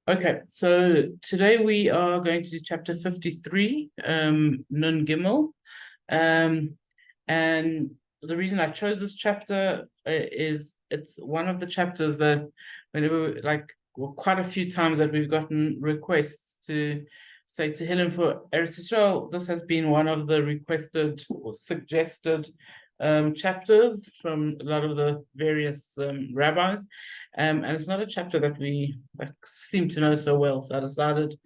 Okay, so today we are going to do chapter 53, Nun Gimel. And the reason I chose this chapter is it's one of the chapters that whenever, quite a few times that we've gotten requests to say Tehilim for Eretz Yisrael. This has been one of the requested or suggested chapters from a lot of the various rabbis. And it's not a chapter that we seem to know so well. So I decided,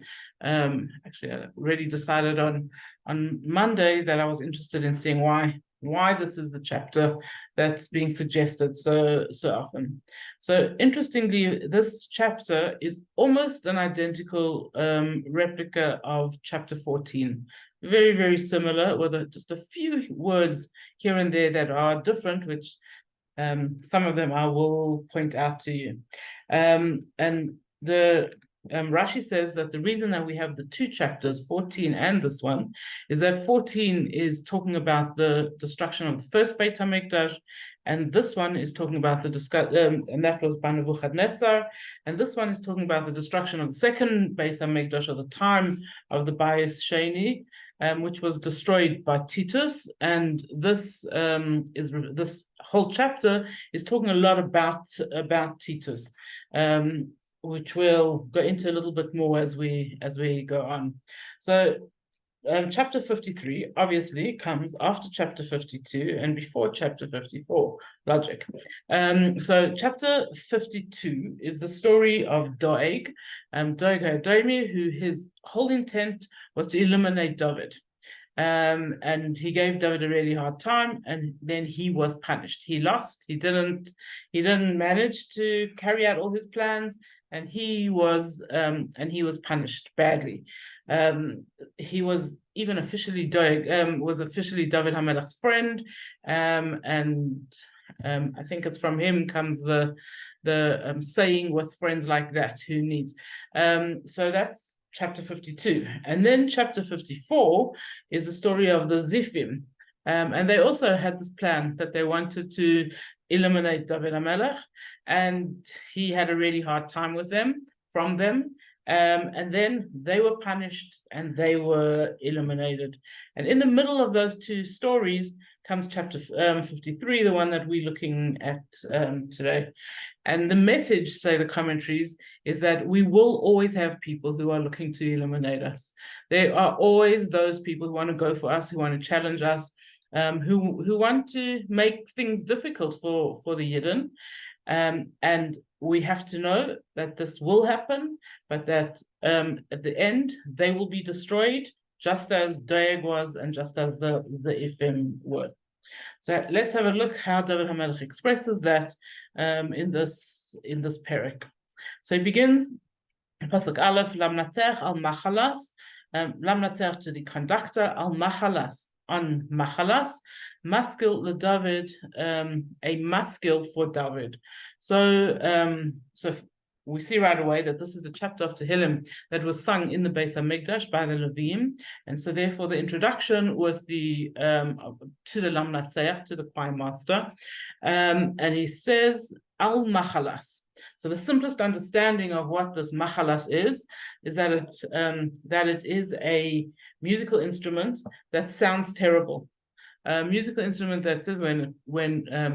actually, I already decided on Monday that I was interested in seeing why this is the chapter that's being suggested so often. So interestingly, this chapter is almost an identical replica of chapter 14. Very, very similar, with just a few words here and there that are different, which some of them I will point out to you. And the Rashi says that the reason that we have the two chapters, 14 and this one, is that 14 is talking about the destruction of the first Beit HaMikdash, and this one is talking about and that was by Nebuchadnezzar, and this one is talking about the destruction of the second Beit HaMikdash at the time of the Bayis Sheni, which was destroyed by Titus. And this this whole chapter is talking a lot about Titus, which we'll go into a little bit more as we go on. So chapter 53 obviously comes after chapter 52 and before chapter 54. Logic. So chapter 52 is the story of Doeg, Doeg HaEdomi, who his whole intent was to eliminate David. And he gave David a really hard time, and then he was punished. He lost. He didn't manage to carry out all his plans, and he was punished badly. He was even officially David HaMelech's friend, and I think it's from him comes the saying, with friends like that, who needs? So that's chapter 52. And then chapter 54 is the story of the Zifim. And they also had this plan that they wanted to eliminate David HaMelech, and he had a really hard time from them. And then they were punished and they were eliminated. And in the middle of those two stories comes chapter 53, the one that we're looking at today. And the message, say the commentaries, is that we will always have people who are looking to eliminate us. There are always those people who want to go for us, who want to challenge us, who want to make things difficult for the Yidden. And we have to know that this will happen, but that at the end, they will be destroyed, just as Doeg was and just as the Ephim were. So let's have a look how David HaMelech expresses that in this perek. So he begins, Pasuk Aleph, Lamnatzech al Machalas, Lamnatzech to the conductor, al Machalas, on Machalas, maskil le David, a maskil for David. So we see right away that this is a chapter of Tehilim that was sung in the Beis HaMikdash by the Levim, and so therefore the introduction was the to the Lamnatzeach, to the choir master, and he says al Machalas. So the simplest understanding of what this Machalas is that it is a musical instrument that sounds terrible. A musical instrument that says when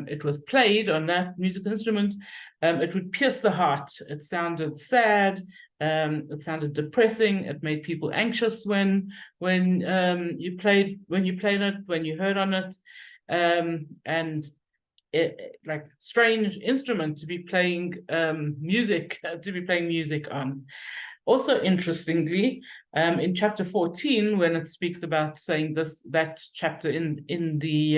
it was played on that musical instrument, it would pierce the heart. It sounded sad. It sounded depressing. It made people anxious when you played it, when you heard on it, and it, like strange instrument to be playing music on. Also, interestingly, in chapter 14, when it speaks about saying that chapter in the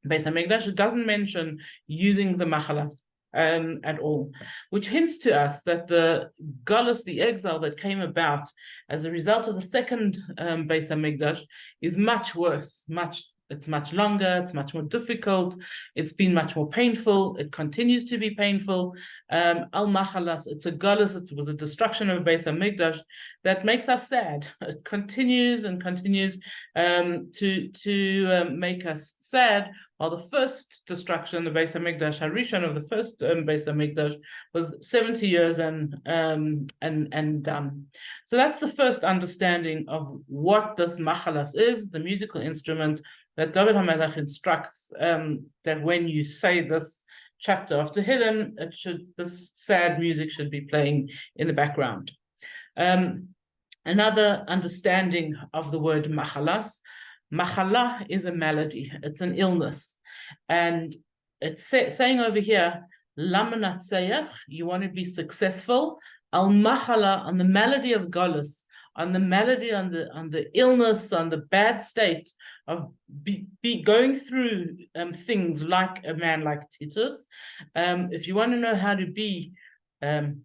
Beis HaMikdash, it doesn't mention using the machala at all, which hints to us that the galus, the exile that came about as a result of the second Beis HaMikdash, is much worse, much it's much longer, it's much more difficult, it's been much more painful, it continues to be painful. Al-Machalas, it's a galus, it was a destruction of Beis HaMikdash that makes us sad. It continues and continues to make us sad. While the first destruction, the Beis HaMikdash, Harishon of the first Beis HaMikdash, was 70 years and done. So that's the first understanding of what this machalas is, the musical instrument that David HaMelech instructs that when you say this chapter of Tehilim, this sad music should be playing in the background. Another understanding of the word machalas. Machala is a malady, it's an illness. And it's saying over here, Lamanatseach, you want to be successful, al machala, on the malady of galus, on the malady, on the illness, on the bad state of be going through things like a man like Titus. If you want to know how to be Menatseach,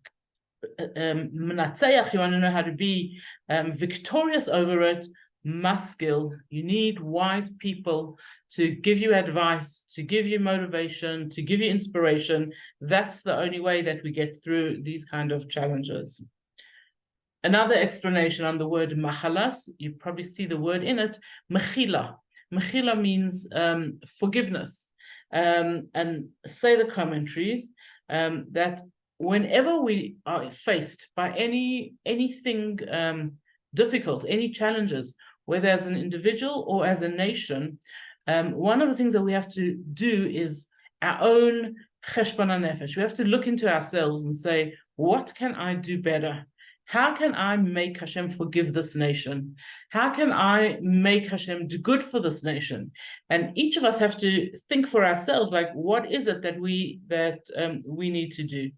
you want to know how to be victorious over it, maskil, you need wise people to give you advice, to give you motivation, to give you inspiration. That's the only way that we get through these kind of challenges. Another explanation on the word machalas, you probably see the word in it, mechila. Mechila means forgiveness. And say the commentaries that whenever we are faced by anything difficult, any challenges, whether as an individual or as a nation, one of the things that we have to do is our own cheshbon hanefesh. We have to look into ourselves and say, what can I do better? How can I make Hashem forgive this nation? How can I make Hashem do good for this nation? And each of us have to think for ourselves, like, what is it that we need to do?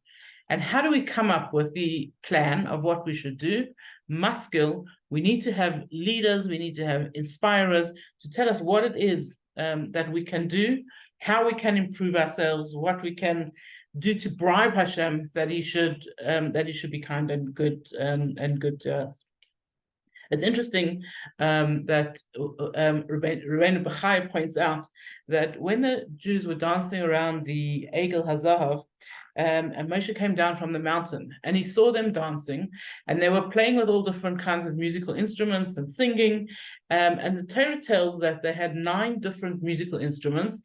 And how do we come up with the plan of what we should do? Maskil, we need to have leaders, we need to have inspirers to tell us what it is that we can do, how we can improve ourselves, what we can do to bribe Hashem that he should be kind and good to us. It's interesting that Rabbeinu Bechai points out that when the Jews were dancing around the Egel HaZahav, and Moshe came down from the mountain and he saw them dancing and they were playing with all different kinds of musical instruments and singing. And the Torah tells that they had 9 different musical instruments.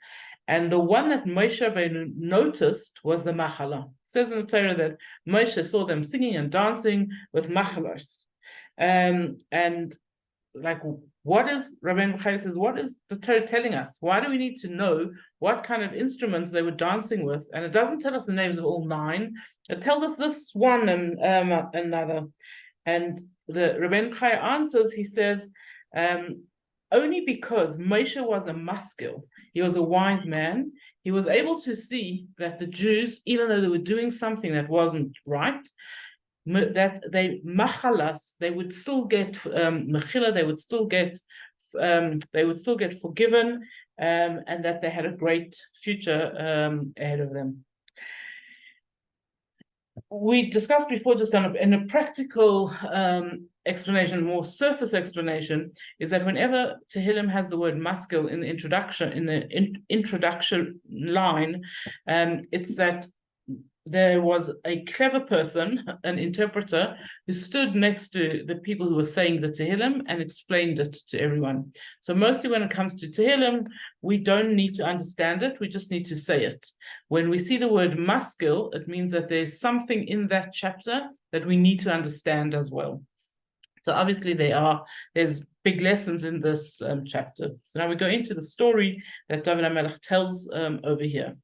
And the one that Moshe Rabbeinu noticed was the machala. It says in the Torah that Moshe saw them singing and dancing with machalos. And like, what is, Rabbeinu Bechai says, what is the Torah telling us? Why do we need to know what kind of instruments they were dancing with? And it doesn't tell us the names of all 9. It tells us this one and another. And the Rabbeinu Bechai answers, he says, only because Moshe was a maskil, he was a wise man, he was able to see that the Jews, even though they were doing something that wasn't right, that they machalas, they would still get mechila, they would still get forgiven, and that they had a great future ahead of them. We discussed before, just in a practical explanation, more surface explanation, is that whenever Tehilim has the word maskil in the introduction line, it's that there was a clever person, an interpreter, who stood next to the people who were saying the Tehilim and explained it to everyone. So mostly when it comes to Tehilim, we don't need to understand it, we just need to say it. When we see the word maskil, it means that there's something in that chapter that we need to understand as well. So obviously there's big lessons in this chapter. So now we go into the story that David HaMelech tells over here.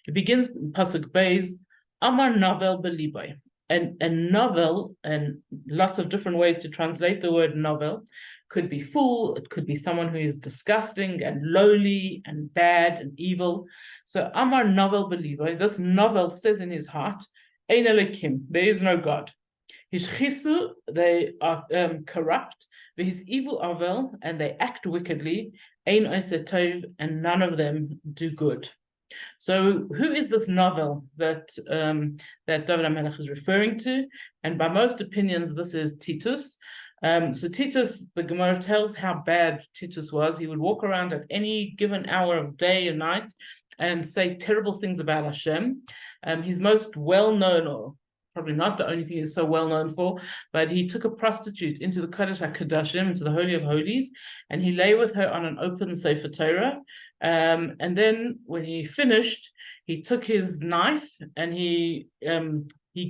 It begins in Pasuk Beis, Amar novel belibai. And a novel, and lots of different ways to translate the word novel, could be fool, it could be someone who is disgusting and lowly and bad and evil. So Amar novel belibai, this novel says in his heart, Ein Elokim, there is no God. His chisu, they are corrupt, his evil avel, and they act wickedly, Ein Oseh Tov, and none of them do good. So who is this novel that David HaMelech is referring to? And by most opinions, this is Titus, So Titus, the Gemara tells how bad Titus was. He would walk around at any given hour of day and night and say terrible things about Hashem. He's most well known, or probably not the only thing he's so well known for, but he took a prostitute into the Kodesh HaKodashim, into the Holy of Holies, and he lay with her on an open Sefer Torah. And then when he finished, he took his knife and he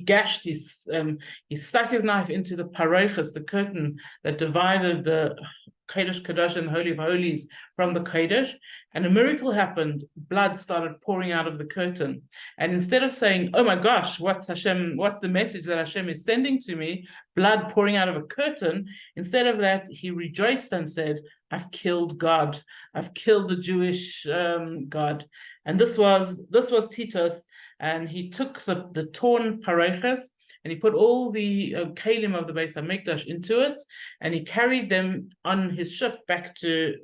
gashed he stuck his knife into the parochas, the curtain that divided the Kodesh Kodesh and Holy of Holies from the Kodesh, and a miracle happened. Blood started pouring out of the curtain. And instead of saying, oh my gosh, what's the message that Hashem is sending to me, blood pouring out of a curtain, instead of that, he rejoiced and said, I've killed God. I've killed the Jewish God. And this was Titus, and he took the torn parochas, and he put all the Tehilim of the Beis HaMikdash into it, and he carried them on his ship back to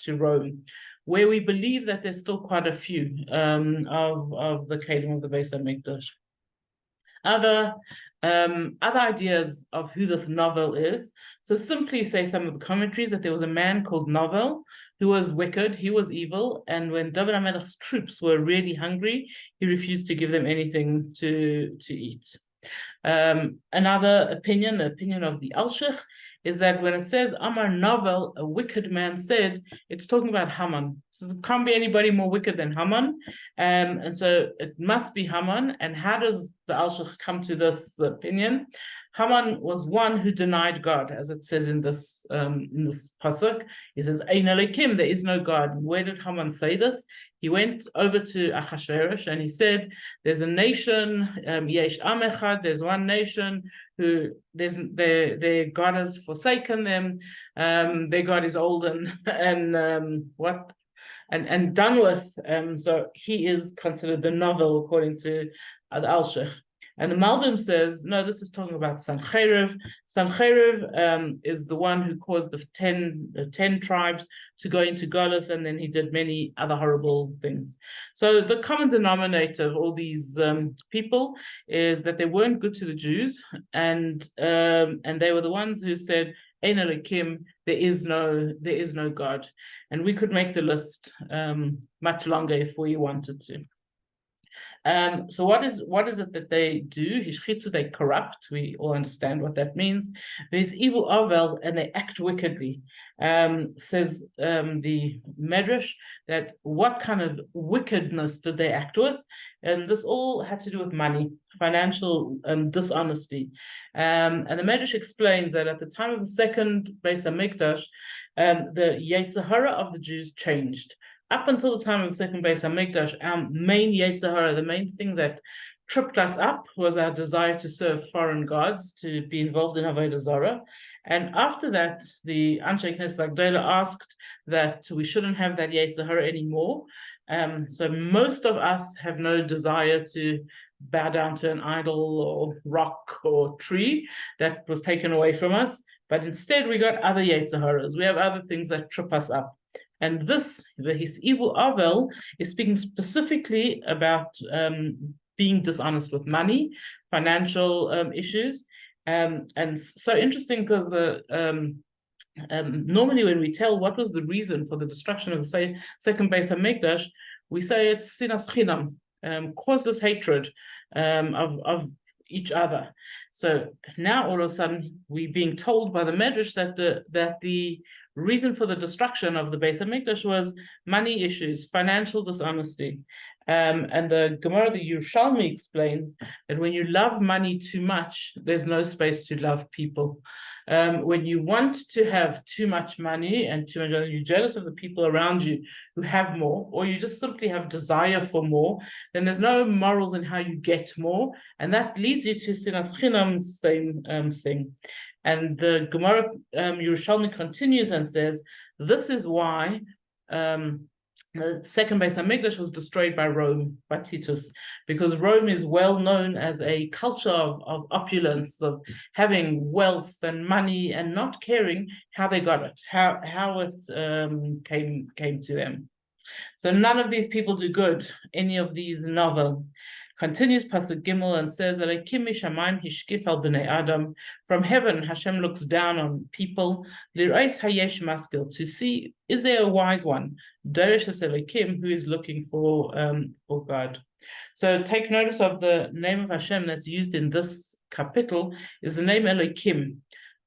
Rome, where we believe that there's still quite a few of the Tehilim of the Beis HaMikdash. Other ideas of who this Novel is. So simply say some of the commentaries that there was a man called Novel who was wicked, he was evil, and when David HaMelech's troops were really hungry, he refused to give them anything to eat. Another opinion, the opinion of the Alshich, is that when it says Amar Novel, a wicked man said, it's talking about Haman. So it can't be anybody more wicked than Haman. And so it must be Haman. And how does the Alshich come to this opinion? Haman was one who denied God, as it says in this pasuk. He says, Ein Elokim, there is no God. Where did Haman say this? He went over to Achashverosh and he said, there's a nation, Yesh Am Echad, there's one nation who their God has forsaken them, their God is old and done with. So he is considered the Novel according to the Alshich. And the Malbim says, no, this is talking about Sancheriv. Sancheriv is the one who caused the 10 tribes to go into Golus, and then he did many other horrible things. So the common denominator of all these people is that they weren't good to the Jews, and they were the ones who said, Ein Elokim, there is no God. And we could make the list much longer if we wanted to. So what is it that they do? Hishchitzu, they corrupt. We all understand what that means. There's evil avel, and they act wickedly. Says the Medrash that what kind of wickedness did they act with? And this all had to do with money, financial dishonesty. And the Medrash explains that at the time of the second Beis HaMikdash, the Yetzer Hara of the Jews changed. Up until the time of the second Beis HaMikdash, our main Yetzer Hara, the main thing that tripped us up, was our desire to serve foreign gods, to be involved in Avodah Zarah. And after that, the Anshe Knesset Agdola asked that we shouldn't have that Yetzer Hara anymore. So most of us have no desire to bow down to an idol or rock or tree that was taken away from us. But instead, we got other Yetzer Haras. We have other things that trip us up. And his evil Avel is speaking specifically about being dishonest with money, financial issues. And so interesting because normally when we tell what was the reason for the destruction of the second Beis HaMikdash, we say it's sinas chinam, causeless hatred of each other. So now all of a sudden we're being told by the Medrash that the reason for the destruction of the Beis HaMikdash was money issues, financial dishonesty. And the Gemara, the Yerushalmi, explains that when you love money too much, there's no space to love people. When you want to have too much money and you're jealous of the people around you who have more, or you just simply have desire for more, then there's no morals in how you get more, and that leads you to sinas chinam, same thing. And the Gemara Yerushalmi continues and says, this is why the second Beis HaMikdash was destroyed by Rome, by Titus, because Rome is well known as a culture of opulence, of having wealth and money and not caring how they got it, how it came to them. So none of these people do good, any of these novel. Continues Pasuk Gimel and says, Elokim mishamayim hishkif al b'nei Adam. From heaven, Hashem looks down on people. Lirais hayesh maskil, to see, is there a wise one? Derish Elokim, who is looking for God. So take notice of the name of Hashem that's used in this kapitel is the name Elokim.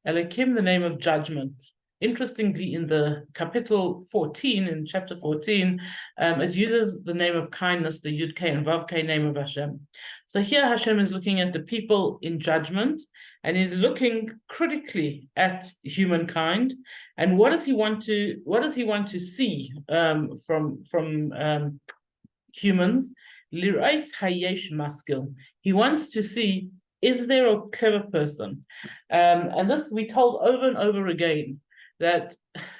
Elokim, the name of judgment. Interestingly, in the kapitel 14, in chapter 14, it uses the name of kindness, the Yud K and Vav K name of Hashem. So here Hashem is looking at the people in judgment, and he's looking critically at humankind. And what does he want to see from humans? Lirais hayesh maskil. He wants to see, is there a clever person? And this we told over and over again, that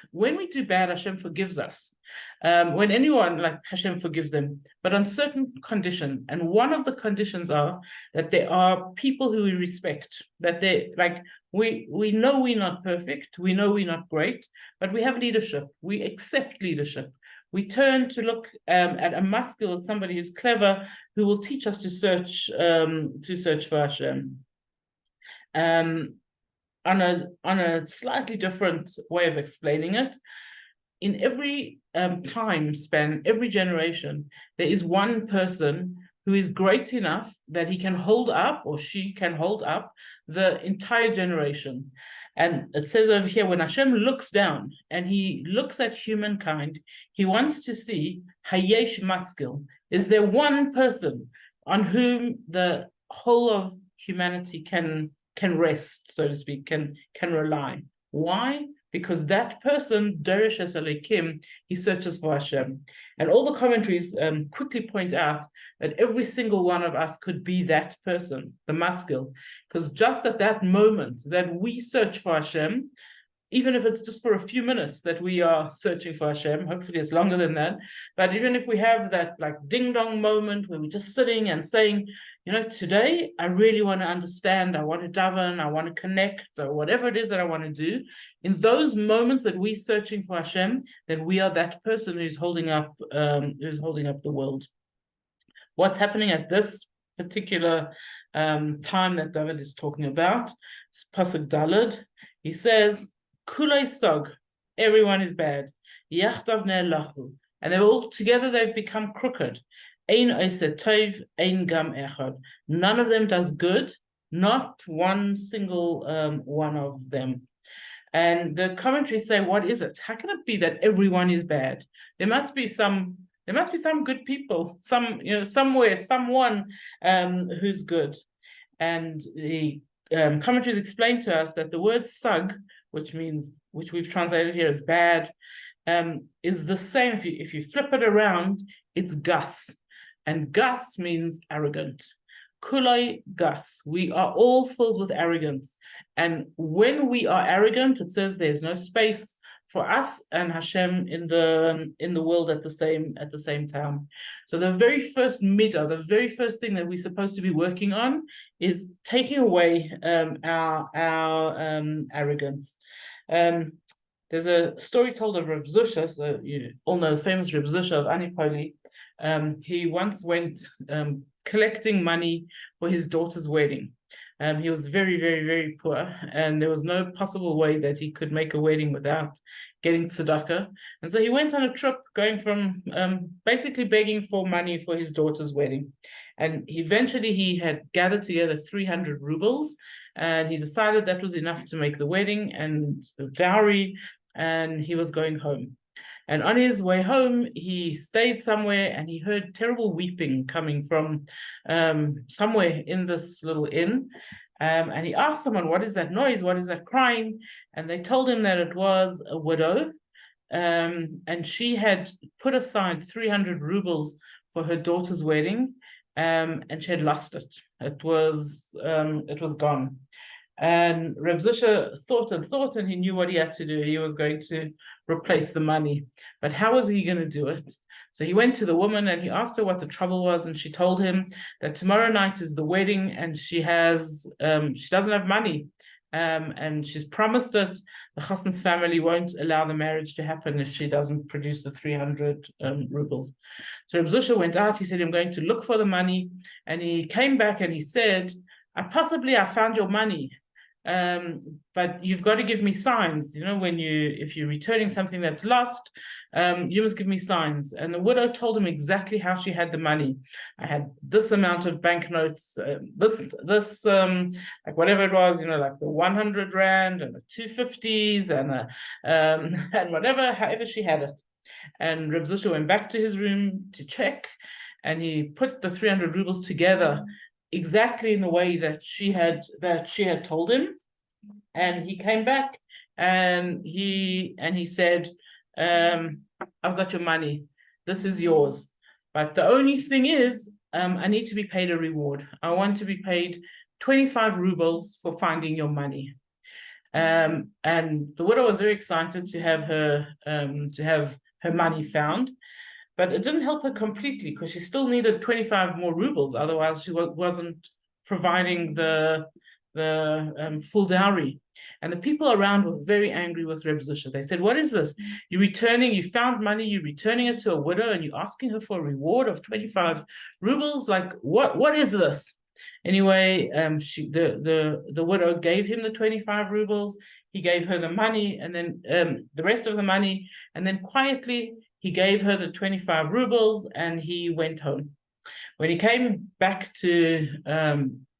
when we do bad, Hashem forgives us. When anyone, like Hashem forgives them, but on certain conditions. And one of the conditions are that there are people who we respect, that they like, we know we're not perfect, we know we're not great, but we have leadership, we accept leadership. We turn to look at a maskil, somebody who's clever, who will teach us to search for Hashem. On a slightly different way of explaining it, in every time span, every generation, there is one person who is great enough that he can hold up, or she can hold up, the entire generation. And it says over here, when Hashem looks down and he looks at humankind, he wants to see hayesh maskil. Is there one person on whom the whole of humanity can rest, so to speak, can rely? Why? Because that person, Derishes Elokim, he searches for Hashem. And all the commentaries quickly point out that every single one of us could be that person, the maskil, because just at that moment that we search for Hashem, even if it's just for a few minutes that we are searching for Hashem, hopefully it's longer than that, but even if we have that like ding-dong moment where we're just sitting and saying, you know, today I really want to understand, I want to daven, I want to connect, or whatever it is that I want to do, in those moments that we're searching for Hashem, then we are that person who's holding up the world. What's happening at this particular time that David is talking about, Pasuk Daled, he says, Kulei Sog, everyone is bad. Yachdav ne'elachu, and they're all together, they've become crooked. Ein oiseh tov, ein gam echad. None of them does good, not one single one of them. And the commentaries say, what is it? How can it be that everyone is bad? There must be some good people, somewhere, someone who's good. And the commentaries explain to us that the word sug, which we've translated here as bad, is the same. If you flip it around, it's gus, and gus means arrogant. Kulai gus. We are all filled with arrogance, and when we are arrogant, it says there's no space for us and Hashem in the world at the same time. So the very first midah, the very first thing that we're supposed to be working on is taking away our arrogance. There's a story told of Reb Zusha, so you all know the famous Reb Zusha of Anipoli. He once went collecting money for his daughter's wedding. He was very, very, very poor, and there was no possible way that he could make a wedding without getting tzedakah. And so he went on a trip going from basically begging for money for his daughter's wedding. And eventually he had gathered together 300 rubles, and he decided that was enough to make the wedding and the dowry, and he was going home. And on his way home, he stayed somewhere and he heard terrible weeping coming from somewhere in this little inn. And he asked someone, what is that noise? What is that crying? And they told him that it was a widow. And she had put aside 300 rubles for her daughter's wedding. And she had lost it. It was gone. And Reb Zusha thought, and he knew what he had to do. He was going to replace the money. But how was he going to do it? So he went to the woman and he asked her what the trouble was, and she told him that tomorrow night is the wedding and she doesn't have money. and she's promised it. The Chassan's family won't allow the marriage to happen if she doesn't produce the 300 rubles. So Reb Zusha went out. He said, I'm going to look for the money. And he came back and he said, I found your money. But you've got to give me signs. If you're returning something that's lost, you must give me signs. And the widow told him exactly how she had the money. I had this amount of banknotes, this like whatever it was, like the 100 rand and the 250s and whatever, however she had it. And Reb Zusha went back to his room to check, and he put the 300 rubles together exactly in the way that she had told him. And he came back and he said, I've got your money. This is yours. But the only thing is, I need to be paid a reward. I want to be paid 25 rubles for finding your money. And the widow was very excited to have her money found. But it didn't help her completely, because she still needed 25 more rubles. Otherwise, she wasn't providing the full dowry. And the people around were very angry with Reb Zusha. They said, what is this? You found money, you're returning it to a widow, and you're asking her for a reward of 25 rubles? Like, what is this? Anyway, the widow gave him the 25 rubles. He gave her the money, and then the rest of the money, and then quietly he gave her the 25 rubles, and he went home. When he came back to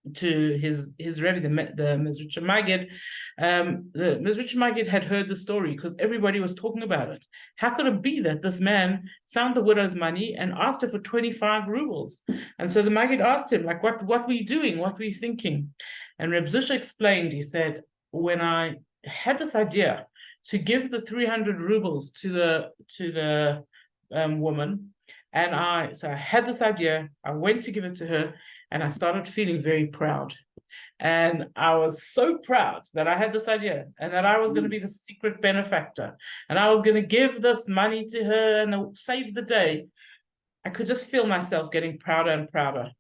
his Rebbe, the Mezritcher Maggid, the Mezritcher Maggid had heard the story, because everybody was talking about it. How could it be that this man found the widow's money and asked her for 25 rubles? And so the Maggid asked him, like, what were you doing? What were you thinking? And Reb Zusha explained. He said, when I had this idea to give the 300 rubles to the woman, and I had this idea, I went to give it to her, and I started feeling very proud. And I was so proud that I had this idea, and that I was going to be the secret benefactor, and I was going to give this money to her and save the day. I could just feel myself getting prouder and prouder.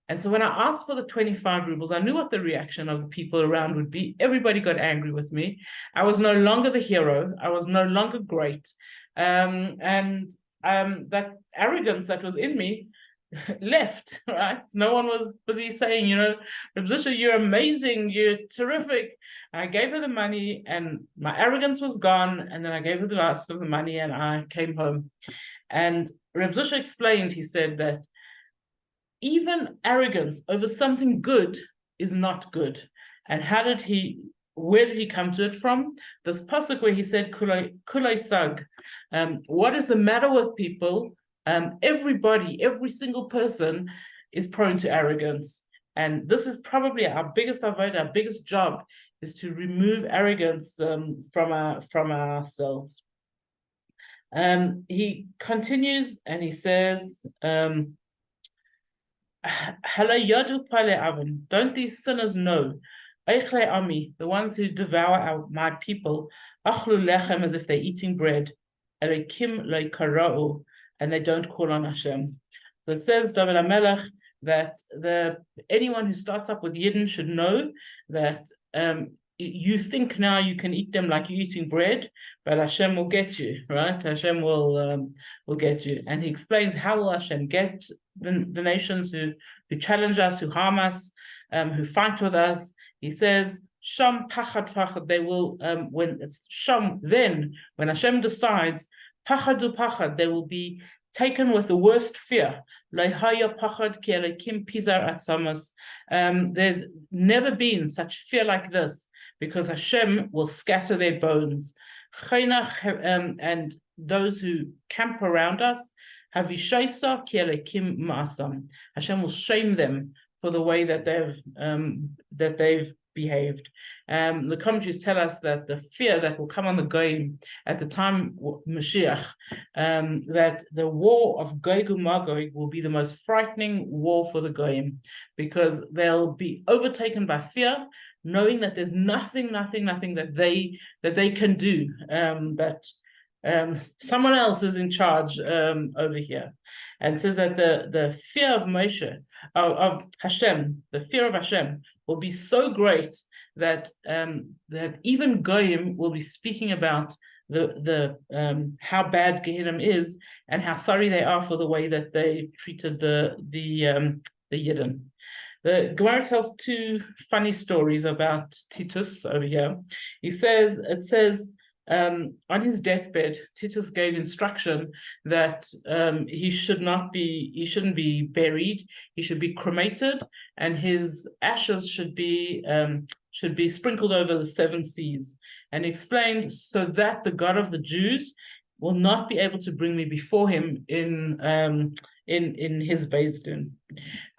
And so when I asked for the 25 rubles, I knew what the reaction of the people around would be. Everybody got angry with me. I was no longer the hero. I was no longer great. And that arrogance that was in me left, right? No one was busy saying, Reb Zusha, you're amazing, you're terrific. I gave her the money, and my arrogance was gone. And then I gave her the last of the money, and I came home. And Reb Zusha explained, he said that even arrogance over something good is not good. And where did he come to it from? This pasuk where he said, kulay sag. What is the matter with people? Everybody, every single person is prone to arrogance. And this is probably our biggest avodah, our biggest job, is to remove arrogance from ourselves. He continues and he says, don't these sinners know, the ones who devour my people, as if they're eating bread, and they don't call on Hashem. So it says, David HaMelech, that anyone who starts up with Yidden should know that you think now you can eat them like you're eating bread, but Hashem will get you, right? Hashem will get you. And he explains how will Hashem get the nations who challenge us, who harm us, who fight with us. He says, Sham pachad pachad, they will, when it's Sham, then when Hashem decides, pachadu pachad, they will be taken with the worst fear. There's never been such fear like this, because Hashem will scatter their bones. And those who camp around us, Hashem will shame them for the way that they've behaved. The commentaries tell us that the fear that will come on the Goyim at the time Mashiach, that the war of Gog and Magog will be the most frightening war for the Goyim, because they'll be overtaken by fear, knowing that there's nothing that they can do, that someone else is in charge over here. And it says that the fear of Moshe, of Hashem, the fear of Hashem will be so great that that even Goyim will be speaking about the how bad Gehinnom is and how sorry they are for the way that they treated the Yidden. The Gemara tells two funny stories about Titus over here. It says on his deathbed, Titus gave instruction that he shouldn't be buried. He should be cremated, and his ashes should be sprinkled over the seven seas. And explained so that the God of the Jews will not be able to bring me before him in his Beis Din.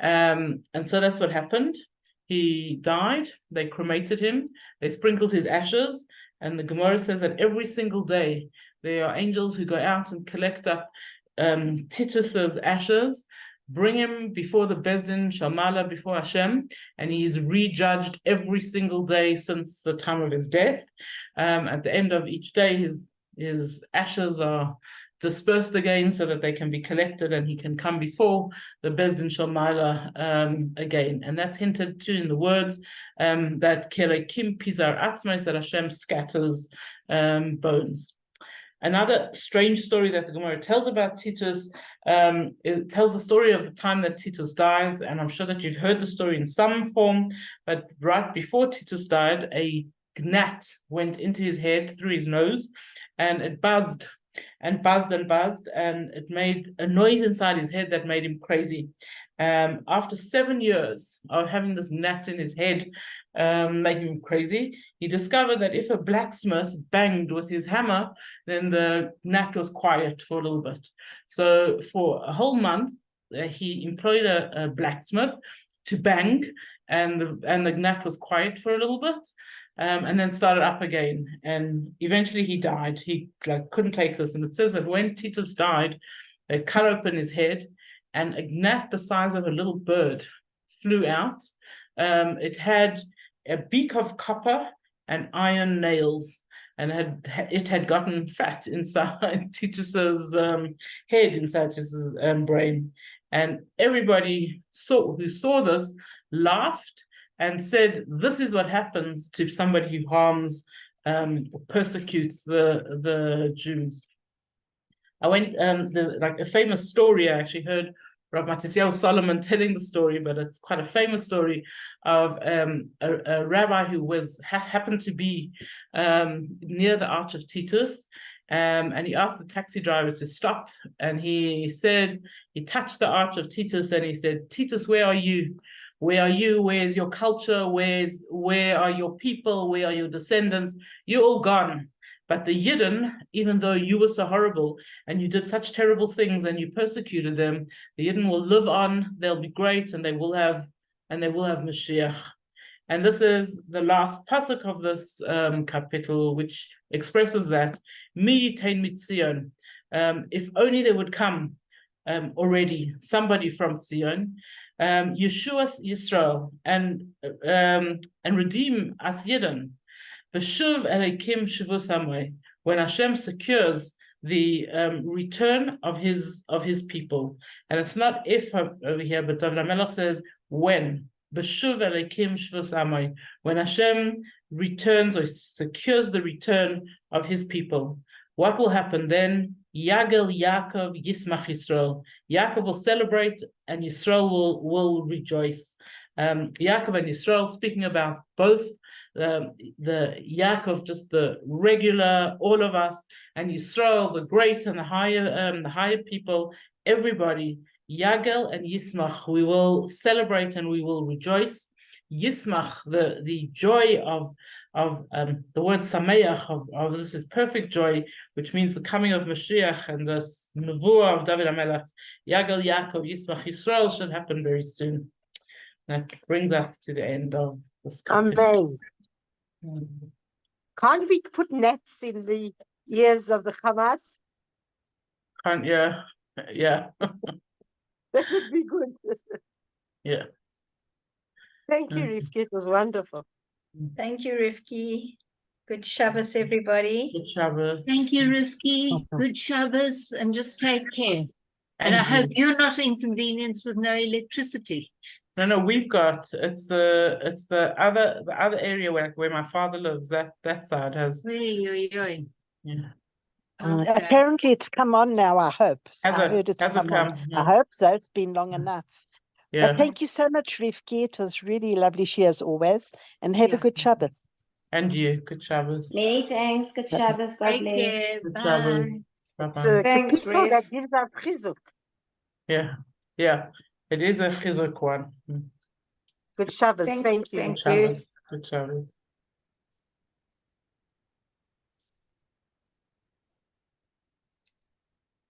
And so that's what happened. He died. They cremated him. They sprinkled his ashes. And the Gemara says that every single day there are angels who go out and collect up Titus's ashes, bring him before the Beis Din Shalmala, before Hashem, and he's rejudged every single day since the time of his death. At the end of each day, his ashes are dispersed again so that they can be collected and he can come before the Beis Din Shalmala again. And that's hinted to in the words that Kelekim Pizar Atzmos, that Hashem scatters bones. Another strange story that the Gemara tells about Titus, it tells the story of the time that Titus died, and I'm sure that you've heard the story in some form, but right before Titus died, a gnat went into his head through his nose, and it buzzed and buzzed and buzzed, and it made a noise inside his head that made him crazy. After 7 years of having this gnat in his head, making him crazy, he discovered that if a blacksmith banged with his hammer, then the gnat was quiet for a little bit. So for a whole month, he employed a blacksmith to bang, and the gnat was quiet for a little bit. And then started up again, and eventually he died. He couldn't take this, and it says that when Titus died, they cut open his head, and a gnat the size of a little bird flew out. It had a beak of copper and iron nails, and it had gotten fat inside Titus's head, inside Titus's brain. And everybody who saw this laughed and said, "This is what happens to somebody who harms, persecutes the Jews." I went a famous story. I actually heard Rav Matisyahu Solomon telling the story, but it's quite a famous story of a rabbi who happened to be near the Arch of Titus, and he asked the taxi driver to stop, and he touched the Arch of Titus, and he said, "Titus, where are you? Where are you? Where's your culture? Where are your people? Where are your descendants? You're all gone. But the Yidden, even though you were so horrible and you did such terrible things and you persecuted them, the Yidden will live on. They'll be great, and they will have Mashiach." And this is the last pasuk of this kapitel, which expresses that Mi Yitain Mitzion. If only there would come already somebody from Tzion, Yeshua Yisrael, and redeem us Yidden. V'shuv Elokim Shavus Hamoi, when Hashem secures the return of his people. And it's not if over here, but David HaMelech says when. V'shuv Elokim Shavus Hamoi, when Hashem returns or secures the return of his people. What will happen then? Yagel Yaakov Yismach Yisrael. Yaakov will celebrate, and Yisrael will rejoice. Yaakov and Yisrael, speaking about both the Yaakov, just the regular, all of us, and Yisrael, the great and the higher people, everybody. Yagel and Yismach, we will celebrate and we will rejoice. Yismach, the joy of the word sameach, of this is perfect joy, which means the coming of Mashiach and the nevuah of David HaMelech. Yagel Yaakov Yismach Yisrael should happen very soon. That brings us to the end of this. Amen. Can't we put nets in the ears of the Hamas? Yeah. That would be good. Yeah. Thank you, Rivki. It was wonderful. Thank you, Rivki. Good Shabbos, everybody. Good Shabbos. Thank you, Rivki. Good Shabbos, and just take care. And I hope you. you're not inconvenienced with no electricity. No, we've got, it's the other area where my father lives, that side has, Yeah. Apparently it's come on now, I hope. So I heard it's has it come on. come? I hope so. It's been long enough. Yeah, Thank you so much, Rivki. It was really lovely share as always. And have a Yeah. good Shabbos. and you, good Shabbos. Many thanks. Good Shabbos. God Take bless. care. Good Bye. Shabbos. It's Bye-bye. Thanks, capital that Riv. gives out chizuk. Yeah, it is a chizuk one. Good Shabbos. Thank Thank you. you. Good Thank you. Shabbos. Good Shabbos.